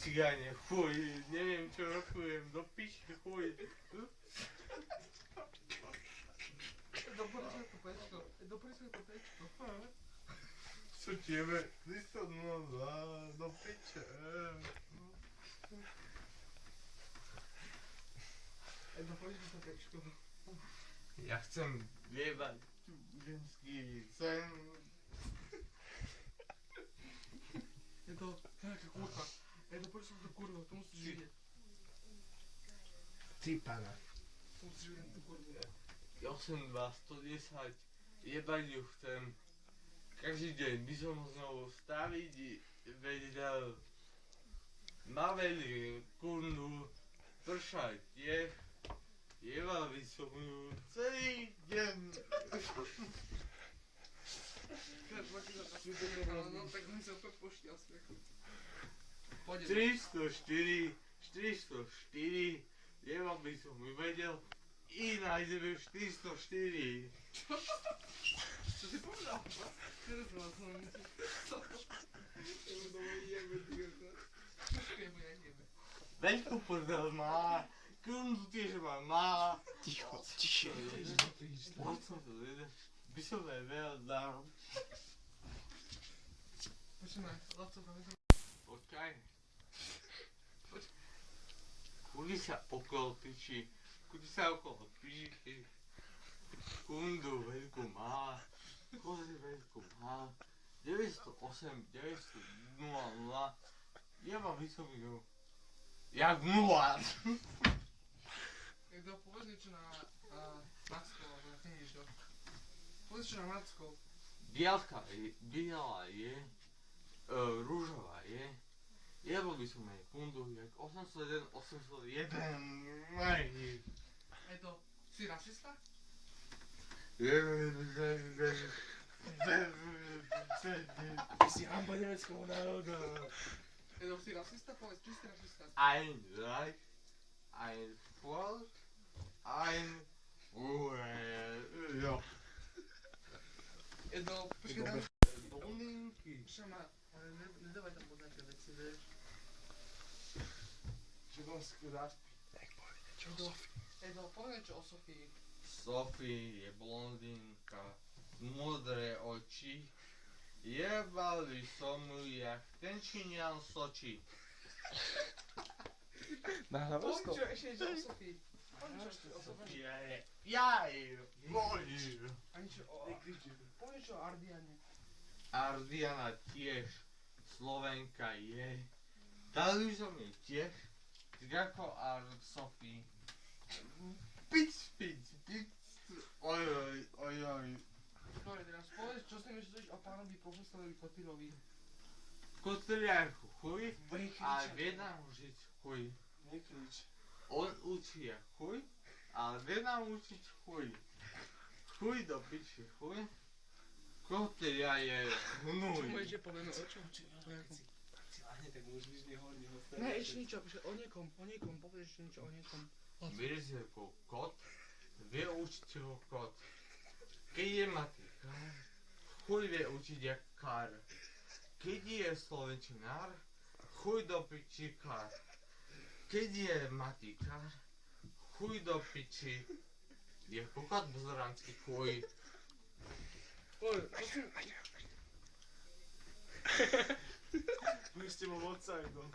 Cigáne, chuj, neviem čo rokujem, do piči, chuj. Doporučujem to pečko. Čo tebe? Ty sa do piče. Doporučujem to pečko. Ja chcem jebať ženský sen. Je to nejaká kurva. Doporučujem to kurva, to musíš vidieť. Ty pana. To musíš vidieť tú kurvu. 8, 2, 110, jebať ju chcem. Každý deň by som ho znovu staviť, vedel, maveli, kundu, pršať, jebal by som ju celý deň. No tak mi sa to pošťastie. 404, 404, jebal by som ju vedel, i nájdeme 404. Čo si povedal? Nerozprával som mi si. Evo doma jebe, ty gata. Počkaj, bo ja jebe. Veľkú prdel má, kundu tiež má. Ticho, tiše. By som aj veľa dal. Počúvaj, Lavco, povedal. Počkaj. Kudi sa okolo piči, kundu veľkú má, kozy veľkú má, 908, 900, 00, jeba by som ju, jak nula. To povedz niečo na Macko, alebo na Finišo. Povedz čo na Macko. Biela je, rúžová je, jeba by som jej kundu, jak 801, 801, Si rasista? Ty si hamba nemeckého národa. Si rasista? Povedz, či si rasista? Ein Reich, ein Volk, ein ja. Počkaj, dám... Dolinky. Šama, ale nedávaj tam pod nejaké veci, vieš. Čo tam skráš? Tak povedz niečo o Sofii. Povedz niečo o Sofii. Sophie je blondínka, modré oči. Jebal by som ju jak ten Číňan Soči. Nahrávaš to? Povedz čo ešte niečo o Sofii. Povedz niečo ešte o Sofii. Sofia je... Jaj! Bolí! A niečo o... Povedz niečo o Ardiane. Ardiana tiež Slovenka je. Dali som jej tiež, tak ako Sophie. Pic. Ojoj. Dobre, teraz povedz, čo si myslíš o pánovi profesorovi Kotyrovi. Kotyria je chuj, ale vie nám učiť chuj. Nekrič. On učí chuj, ale vie nám učiť chuj. Chuj do piči chuj. Kotyria je Čo hnuj. môžete povedať o čom? Si láhne, tak už nič nehovorím. Ne, ešte niečo, o niekom, povedz ešte niečo o niekom. Mirzeko kot, vie učiť ho kot. Keď je matika, chuj vie učiť jak kar. Keď je slovenčinár, chuj do piči kar. Keď je matikár, chuj do piči, je kokot bzoranský chuj. Povedz, čo si... Budeš s tebou odcajkom.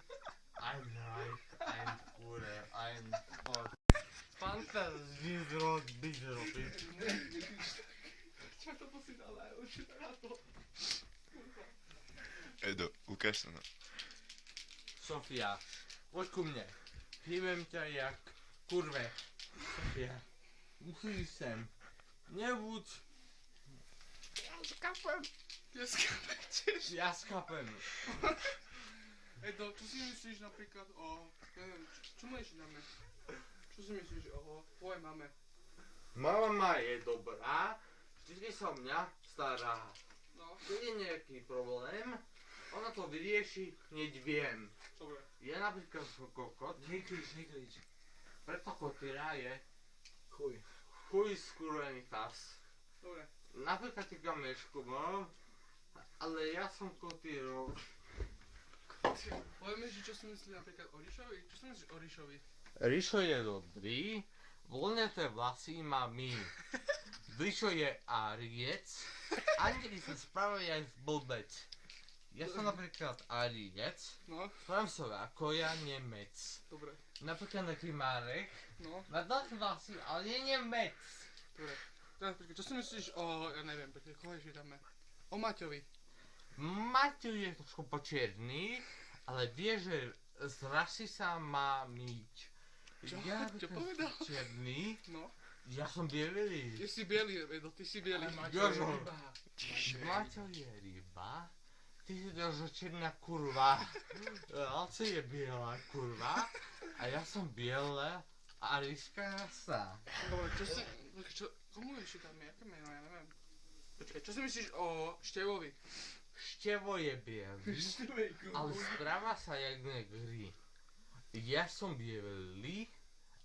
Ein Reich, ein Hure, ein Gott. Fantasy zrod, bizrobi. Čo to si dal aj určite na to? Edo, ukáž sa na... Sofia, poď ku mne. Hýbem ťa jak kurve. Sofia, musíš sem. Nebuď. Ja skapem. Ja skapem. Edo, čo si myslíš napríklad o... Neviem, čo mu ešte dáme? Čo si myslíš o tvojej mame? Mama je dobrá, vždy sa o mňa stará. No, Keď je nejaký problém, ona to vyrieši, hneď viem. dobre. Je napríklad kokot, Nekrič. preto kotýra je Chuj. chuj skurvený pas. Dobre. Napríklad ty kamešku mal, ale ja som kotýrov. Povieme si, čo si myslí napríklad o Ríšovi? Čo si myslíš o Ríšovi? Rišo je dobrý, voľnaté vlasy má my. Rišo je Ariec, Andrej sa správajú jak blbec. Ja som napríklad Ariec, No, správam sa ako ja Nemec. dobre. Napríklad taký Marek, No, má dosť vlasy, ale je Nemec. dobre. Teraz počkaj, čo si myslíš o, ja neviem, počkaj, koho ešte dáme? O Maťovi. Maťo je trošku počerný, ale vie, že z rasy sa má myť. Čo? Ja Čo som povedal? černý, No, ja som bielý. ty si bielý, Edo, ty si bielý. Jožo, Maťo je ryba, ty si Jožo černá kurva, Laco je biela kurva a ja som biele a ryská rasa. Dobre, čo, komu ešte dáme, aké meno, ja neviem. Počkaj, čo si myslíš o Števovi? Števo je bielý, ale správa sa jak negri. Ja som bielý,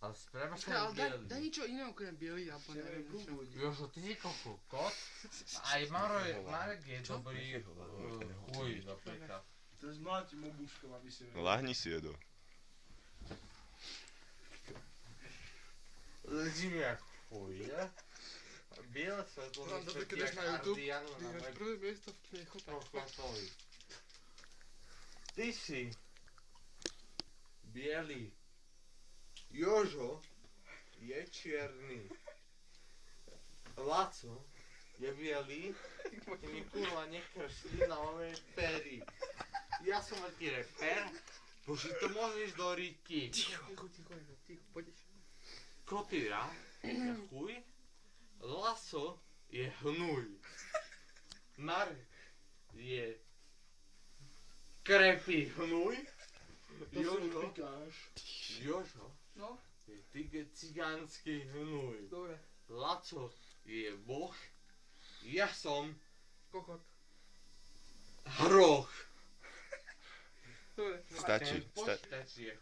ale správa Počkaj, sa ale jak daj bielý. niečo iné okrem bielý, alebo neviem čo. Jožo, ty si kokot, aj Marek je dobrý chuj napríklad. To zmlátim obuškom, aby si vedel. Lahni si, Edo. Ležím jak chuj, ne? Biele svetlo Mám mi dobre, svieti keď dáš jak na YouTube, Ardiano ty na máš web prvé miesto v knechotách. profilovi. Ty si bielý. Jožo je čierny. Laco je bielý, ty mi kurva nekršli na moje pery. Ja som taký reper, bože to môžeš do ryti. Ticho, poď. Kotýra je chuj, Laco je hnuj. Marek je krepý hnuj, To si Jožo, pikáš. Jožo No, je cigánsky hnuj. dobre. Laco je boh, ja som Kokot. hroch. Dobre. Stačí, Ten počítač je